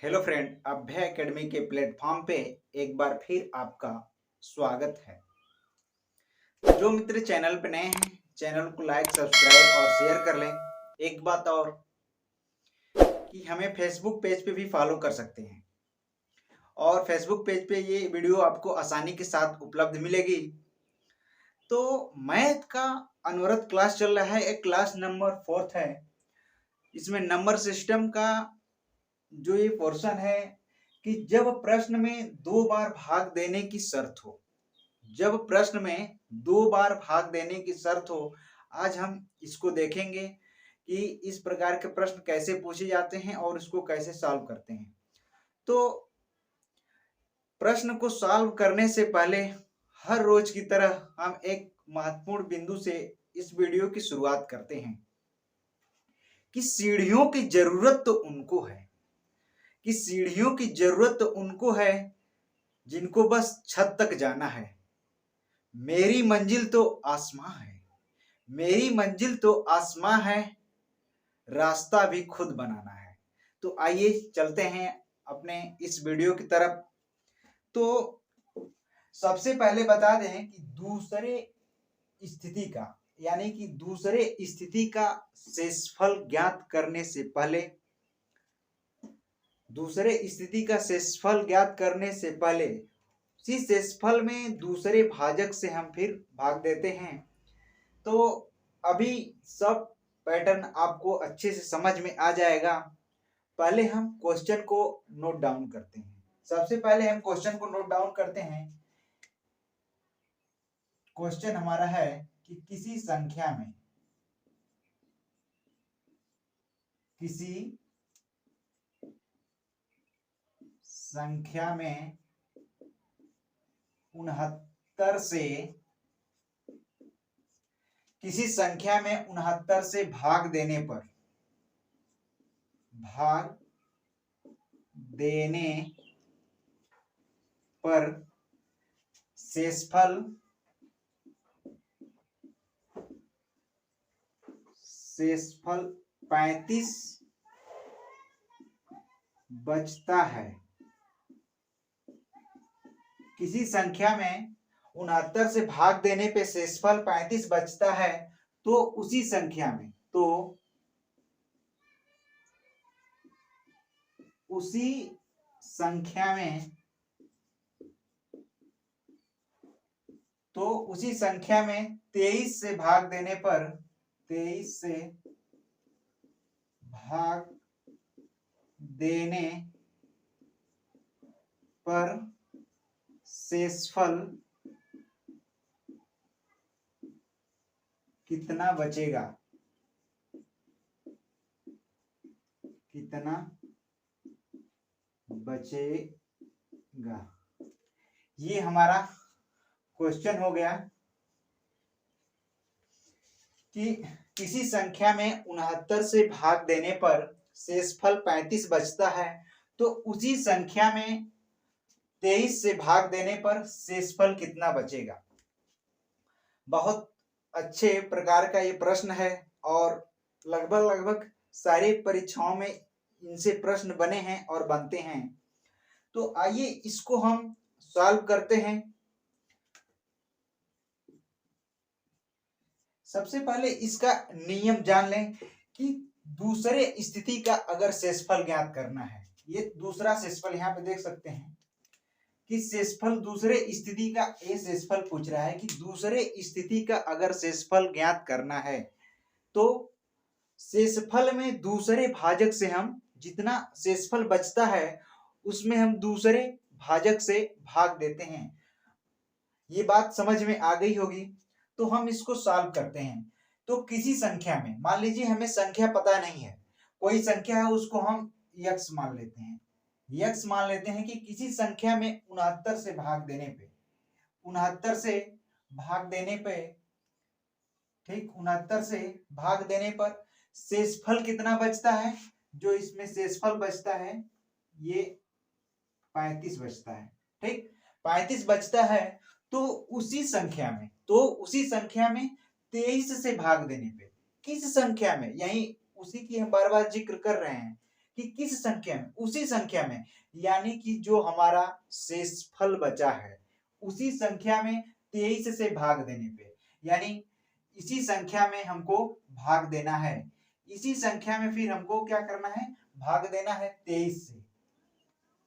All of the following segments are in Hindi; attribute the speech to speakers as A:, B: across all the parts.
A: हेलो फ्रेंड, अभय एकेडमी के प्लेटफॉर्म पे एक बार फिर आपका स्वागत है। जो मित्र चैनल पे नए हैं, चैनल को लाइक, सब्सक्राइब और शेयर कर लें। एक बात और कि हमें फेसबुक पेज पे भी फॉलो कर सकते हैं और फेसबुक पेज पे ये वीडियो आपको आसानी के साथ उपलब्ध मिलेगी। तो मैथ का अनवरत क्लास चल रहा है, एक क्लास नंबर 4 है। इसमें नंबर सिस्टम का जो ये पोर्शन है कि जब प्रश्न में 2 बार भाग देने की शर्त हो, जब प्रश्न में 2 बार भाग देने की शर्त हो, आज हम इसको देखेंगे कि इस प्रकार के प्रश्न कैसे पूछे जाते हैं और इसको कैसे सॉल्व करते हैं। तो प्रश्न को सॉल्व करने से पहले हर रोज की तरह हम एक महत्वपूर्ण बिंदु से इस वीडियो की शुरुआत करते हैं कि सीढ़ियों की जरूरत तो उनको है, कि सीढ़ियों की जरूरत तो उनको है जिनको बस छत तक जाना है। मेरी मंजिल तो आसमां है, मेरी मंजिल तो आसमां है, रास्ता भी खुद बनाना है। तो आइए चलते हैं अपने इस वीडियो की तरफ। तो सबसे पहले बता दें कि दूसरे स्थिति का यानी कि दूसरे स्थिति का शेषफल ज्ञात करने से पहले, दूसरे स्थिति का शेषफल ज्ञात करने से पहले उसी शेषफल में दूसरे भाजक से हम फिर भाग देते हैं। तो अभी सब पैटर्न आपको अच्छे से समझ में आ जाएगा। पहले हम क्वेश्चन को नोट डाउन करते हैं। सबसे पहले हम क्वेश्चन को नोट डाउन करते हैं। क्वेश्चन हमारा है कि किसी संख्या में, किसी संख्या में 69 से, किसी संख्या में 69 से भाग देने पर, भाग देने पर शेषफल 35 बचता है। किसी संख्या में 69 से भाग देने पे शेषफल 35 बचता है, तो उसी संख्या में, उसी संख्या में, उसी संख्या में 23 से भाग देने पर, 23 से भाग देने पर शेषफल कितना बचेगा, कितना बचेगा। ये हमारा क्वेश्चन हो गया कि किसी संख्या में 69 से भाग देने पर शेषफल 35 बचता है, तो उसी संख्या में 23 से भाग देने पर शेषफल कितना बचेगा। बहुत अच्छे प्रकार का ये प्रश्न है और लगभग सारी परीक्षाओं में इनसे प्रश्न बने हैं और बनते हैं। तो आइए इसको हम सॉल्व करते हैं। सबसे पहले इसका नियम जान लें कि दूसरे स्थिति का अगर शेषफल ज्ञात करना है, ये दूसरा शेषफल यहाँ पे देख सकते हैं कि शेषफल दूसरे स्थिति का, ये शेषफल पूछ रहा है कि दूसरे स्थिति का अगर शेषफल ज्ञात करना है तो शेषफल में दूसरे भाजक से हम जितना शेषफल बचता है उसमें हम दूसरे भाजक से भाग देते हैं। ये बात समझ में आ गई होगी। तो हम इसको सॉल्व करते हैं। तो किसी संख्या में, मान लीजिए हमें संख्या पता नहीं है, कोई संख्या है उसको हम यक्स मान लेते हैं, यक्स मान लेते हैं कि किसी संख्या में 69 से भाग देने पे, 69 से भाग देने पे, ठीक, 69 से भाग देने पर शेषफल कितना बचता है। जो इसमें शेषफल बचता है ये 35 बचता है, ठीक, 35 बचता है। तो उसी संख्या में, 23 से भाग देने पे, किस संख्या में, यही उसी की हम बार बार जिक्र कर रहे हैं कि किस संख्या में, उसी संख्या में, यानी कि जो हमारा शेषफल बचा है उसी संख्या में 23 से भाग देने पे, यानी इसी संख्या में हमको भाग देना है, इसी संख्या में फिर हमको क्या करना है, भाग देना है 23 से,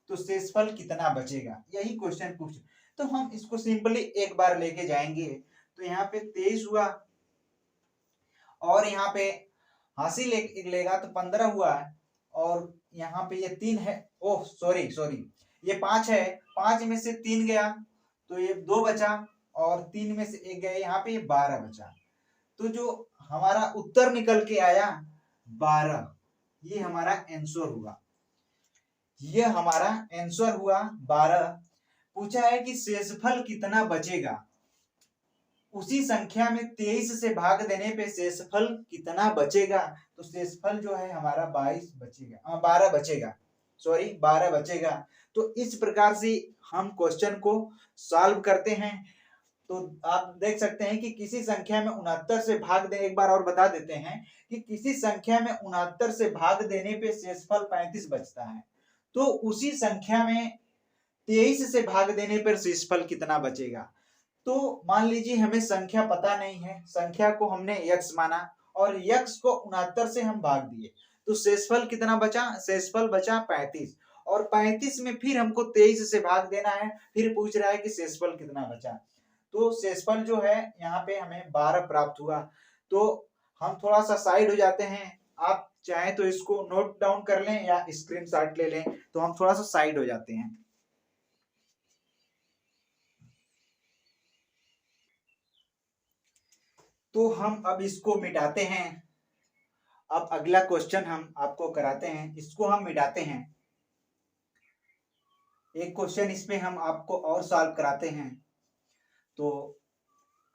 A: तो शेषफल कितना बचेगा, यही क्वेश्चन पूछ। तो हम इसको सिंपली एक बार लेके जाएंगे। तो यहाँ पे 23 हुआ और यहाँ पे हासिल लेगा तो 15 हुआ, और यहाँ पे ये 3 है, ओह सॉरी ये 5 है, 5 में से 3 गया तो ये 2 बचा, और 3 में से 1 गया, यहाँ पे ये 12 बचा। तो जो हमारा उत्तर निकल के आया 12, ये हमारा आंसर हुआ, ये हमारा आंसर हुआ 12। पूछा है कि शेषफल कितना बचेगा, उसी संख्या में 23 से भाग देने पे शेषफल कितना बचेगा, तो शेषफल जो है हमारा 22 बचेगा, 12 बचेगा, सॉरी 12 बचेगा। तो इस प्रकार से हम क्वेश्चन को सॉल्व करते हैं। तो आप देख सकते हैं कि किसी संख्या में 69 से भाग दे, एक बार और बता देते हैं कि किसी संख्या में 69 से भाग देने पे शेषफल 35 बचता है, तो उसी संख्या में 23 से भाग देने पर शेषफल कितना बचेगा। तो मान लीजिए हमें संख्या पता नहीं है, संख्या को हमने x माना और x को 69 से हम भाग दिए, तो शेषफल कितना बचा, शेषफल बचा 35, और 35 में फिर हमको 23 से भाग देना है, फिर पूछ रहा है कि शेषफल कितना बचा। तो शेषफल जो है यहाँ पे हमें 12 प्राप्त हुआ। तो हम थोड़ा सा साइड हो जाते हैं, आप चाहें तो इसको नोट डाउन कर लें या स्क्रीनशॉट ले लें, तो हम थोड़ा सा साइड हो जाते हैं। तो हम अब इसको मिटाते हैं। अब अगला क्वेश्चन हम आपको कराते हैं, इसको हम मिटाते हैं। एक क्वेश्चन इसमें हम आपको और सॉल्व कराते हैं, तो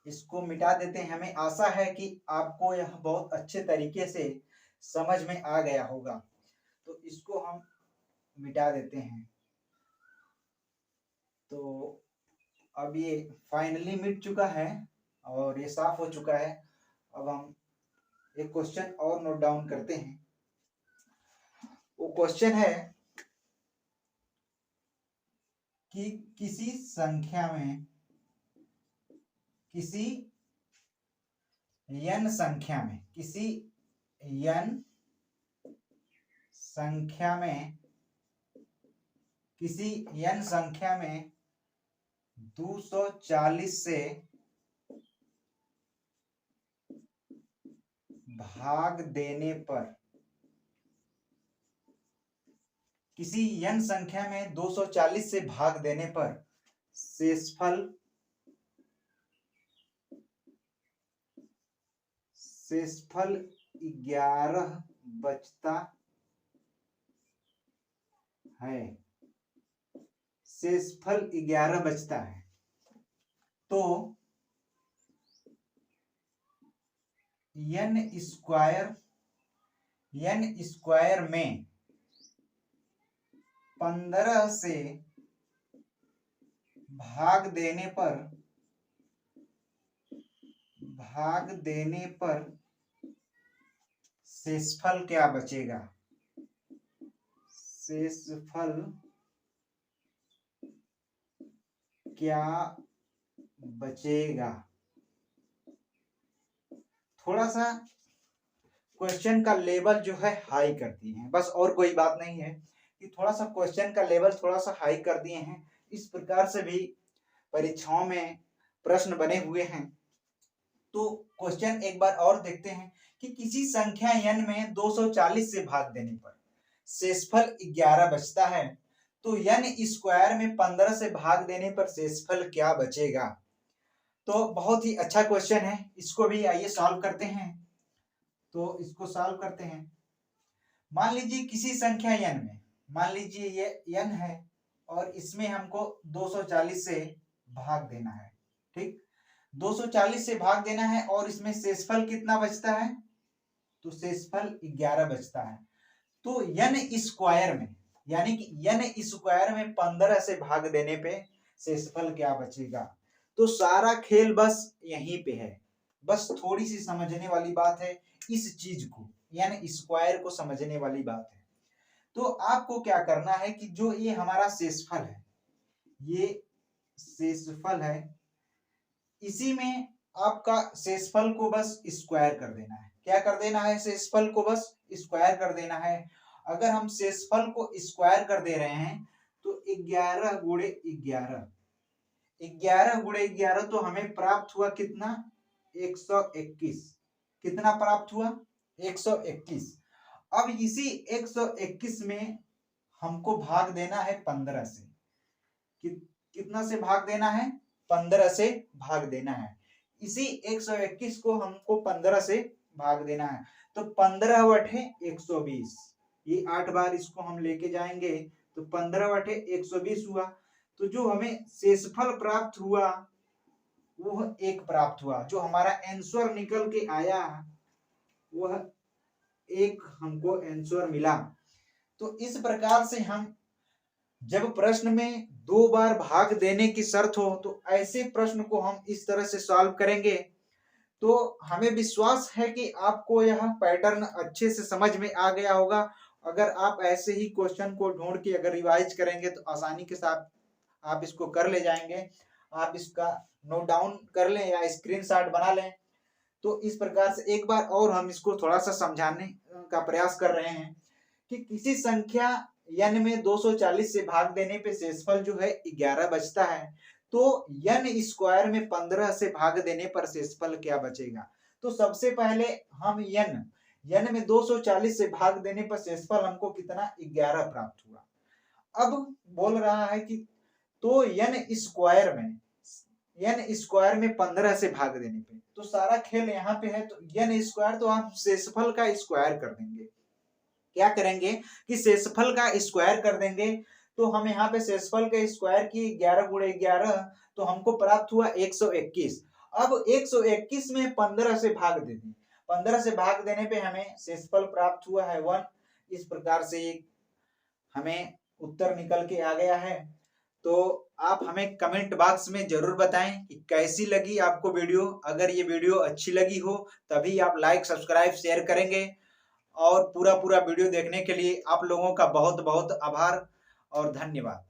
A: इसको मिटा देते हैं। हमें आशा है कि आपको यह बहुत अच्छे तरीके से समझ में आ गया होगा, तो इसको हम मिटा देते हैं। तो अब ये फाइनली मिट चुका है और ये साफ हो चुका है। अब हम एक क्वेश्चन और नोट डाउन करते हैं। वो क्वेश्चन है कि किसी संख्या में, किसी n संख्या में, किसी n संख्या में, किसी n संख्या में 240 से भाग देने पर, किसी n संख्या में 240 से भाग देने पर शेषफल 11 बचता है, शेषफल 11 बचता है। तो n स्क्वायर में 15 से भाग देने पर शेषफल क्या बचेगा, शेषफल क्या बचेगा। थोड़ा सा क्वेश्चन का लेवल जो है हाई कर दिए हैं, बस और कोई बात नहीं है कि थोड़ा सा क्वेश्चन का लेवल थोड़ा सा हाई कर दिए हैं। इस प्रकार से भी परीक्षाओं में प्रश्न बने हुए हैं। तो क्वेश्चन एक बार और देखते हैं कि किसी संख्या n में 240 से भाग देने पर शेषफल 11 बचता है, तो n स्क्वायर में 15 से भाग देने पर शेषफल क्या बचेगा। तो बहुत ही अच्छा क्वेश्चन है, इसको भी आइए सॉल्व करते हैं। तो इसको सॉल्व करते हैं। मान लीजिए किसी संख्या n में, मान लीजिए ये n है और इसमें हमको 240 से भाग देना है, ठीक, 240 से भाग देना है और इसमें शेषफल कितना बचता है, तो शेषफल 11 बचता है। तो n स्क्वायर में, यानी कि n स्क्वायर में 15 से भाग देने पे शेषफल क्या बचेगा। तो सारा खेल बस यहीं पे है, बस थोड़ी सी समझने वाली बात है, इस चीज को n स्क्वायर को समझने वाली बात है। तो आपको क्या करना है कि जो ये हमारा शेषफल है, ये शेषफल है, इसी में आपका शेषफल को बस स्क्वायर कर देना है। क्या कर देना है? शेषफल को बस स्क्वायर कर देना है। अगर हम शेषफल को स्क्वायर कर दे रहे हैं तो 11 गुणे 11, 11 गुणे 11 तो हमें प्राप्त हुआ कितना? 121। कितना प्राप्त हुआ? 121। अब इसी 121 में हमको भाग देना है 15 से। कितना से भाग देना है? 15 से भाग देना है। इसी 121 को हमको 15 से भाग देना है। तो 15 बटे 120, ये 8 बार इसको हम लेके जाएंगे तो 15 बटे 120 हुआ। तो जो हमें शेषफल प्राप्त हुआ वह 1 प्राप्त हुआ। जो हमारा आंसर निकल के आया वह 1 हमको आंसर मिला। तो इस प्रकार से हम जब प्रश्न में 2 बार भाग देने की शर्त हो तो ऐसे प्रश्न को हम इस तरह से सॉल्व करेंगे। तो हमें विश्वास है कि आपको यह पैटर्न अच्छे से समझ में आ गया होगा। अगर आप ऐसे ही क्वेश्चन को ढूंढ के अगर रिवाइज करेंगे तो आसानी के साथ आप इसको कर ले जाएंगे। आप इसका नोट डाउन कर लें या स्क्रीनशॉट बना लें। तो इस प्रकार से एक बार और हम इसको थोड़ा सा समझाने का प्रयास कर रहे हैं कि किसी संख्या n में 240 से भाग देने पे शेषफल जो है 11 बचता है, तो n स्क्वायर में 15 से भाग देने पर शेषफल क्या बचेगा? तो सबसे पहले हम n में 240 से भाग देने पर शेषफल हमको कितना? 11 प्राप्त हुआ। अब बोल रहा है कि तो n स्क्वायर में 15 से भाग देने पे, तो सारा खेल यहाँ पे है। तो n स्क्वायर तो हम शेषफल का स्क्वायर कर देंगे। क्या करेंगे कि शेषफल का स्क्वायर कर देंगे। तो हम यहाँ पे शेषफल का स्क्वायर की 11 गुणे 11 तो हमको प्राप्त हुआ 121। अब 121 में 15 से भाग दे दें। 15 से भाग देने पे हमें शेषफल प्राप्त हुआ है 1। इस प्रकार से हमें उत्तर निकल के आ गया है। तो आप हमें कमेंट बॉक्स में जरूर बताएं कि कैसी लगी आपको वीडियो। अगर ये वीडियो अच्छी लगी हो तभी आप लाइक, सब्सक्राइब, शेयर करेंगे। और पूरा वीडियो देखने के लिए आप लोगों का बहुत बहुत आभार और धन्यवाद।